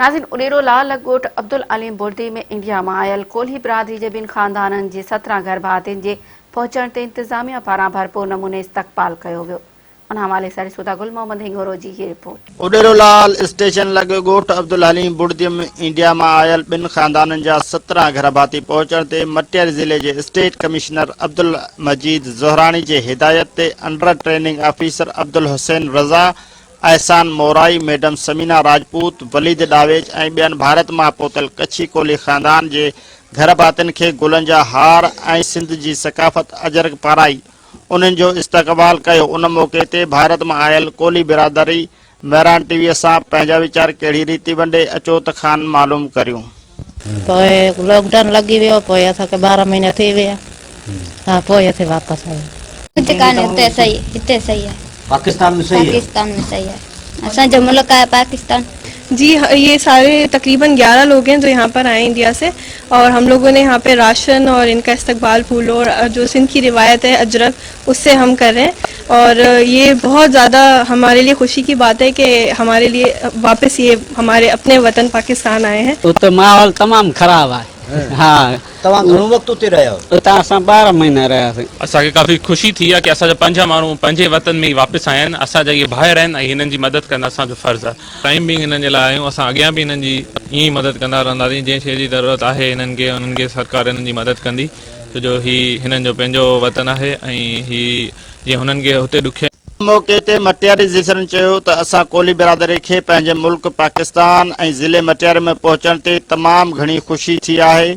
नाज़रीन, उडेरो लाल ॻोठ अब्दुल अलीम बुर्दी में इंडिया मां आयल कोल्ही बिरादरी जे ॿिनि ख़ानदाननि जे 17 गर्भातियुनि जे पहुचण ते इंतज़ामिया पारां भरपूर नमूने इस्तक़बाल कयो वियो। उन हवाले सां ॾिसूं था गुल मोहम्मद हिंगोरो जी ये रिपोर्ट। उडेरो लाल स्टेशन लॻे ॻोठ अब्दुल हलीम बुर्दी में इंडिया मां आयल ॿिनि ख़ानदाननि जा 17 गर्भाती पहुचण ते मटियर ज़िले जे स्टेट कमिश्नर अब्दुल मजीद ज़ोहरानी जे हिदायत ते under training officer Abdul Hussain Raza, Ehsan Morai, madam Samina Rajput, Waleed Dawej ऐं ॿियनि भारत मां पहुतल कच्छी कोली ख़ानदान जे गर्भातियुनि खे गुलनि जा हार ऐं सिंध जी सकाफ़त अजरक पाराई उन्हनि जो इस्तक़बाल कयो। उन मौक़े ते भारत में आयल कोली बिरादरी मेहरान टीवीअ सां पंहिंजा वीचार कहिड़ी रीति वंडे अचो त खान मालूम करियूं। लॉकडाउन लगी वियो, 12 महीना थी विया। हाँ, पोइ वापस आयो। सही है। पाकिस्तान में सही है। असा जो मुल्क है पाकिस्तान। जी, ये सारे तकरीबन 11 लोग हैं जो यहाँ पर आए इंडिया से, और हम लोगों ने यहाँ पे राशन और इनका इस्तकबाल फूलों और जो सिंध की रिवायत है अजरक, उससे हम कर रहे हैं। और ये बहुत ज़्यादा हमारे लिए खुशी की बात है कि हमारे लिए वापस ये हमारे अपने वतन पाकिस्तान आए हैं। तो माहौल तमाम खराब है। हाँ, तव्हां घणो वक्त उते रहिया हो? उतां असां 12 महीना रहियासीं। असांखे काफ़ी ख़ुशी थी आहे कि असांजा 5 माण्हू पंहिंजे वतन में ई वापसि आया आहिनि। असांजा इहे भाइर आहिनि ऐं हिननि जी मदद करणु असांजो फ़र्ज़ु आहे। टाइम बि हिननि जे लाइ आहियूं। असां अॻियां बि हिननि जी ईअं ई मदद कंदा रहंदासीं। जंहिं शइ जी ज़रूरत आहे हिननि खे, उन्हनि खे सरकार हिननि जी मदद कंदी, छो जो हीउ हिननि जो पंहिंजो वतन आहे ऐं हीउ जीअं हुननि खे हुते ॾुखिया मौके ते मटियारी ज़िसरनि चयो त असां कोली बिरादरी खे पंहिंजे मुल्क पाकिस्तान ऐं ज़िले मटियार में पहुचण ते तमामु घणी ख़ुशी थी आहे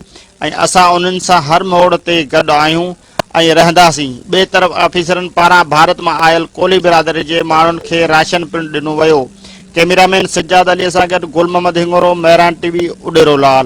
ऐं असां उन्हनि सां हर मोड़ ते गॾु आहियूं ऐं रहंदासीं। ॿिए तरफ़ ऑफिसरनि पारां भारत मां आयल कोली बिरादरी जे माण्हुनि खे राशन पिणु ॾिनो वियो। कैमरामैन सज्जाद अलीअ सां गॾु गुल मोहम्मद हिंगोरो, मेहरान टीवी, उडेरो लाल।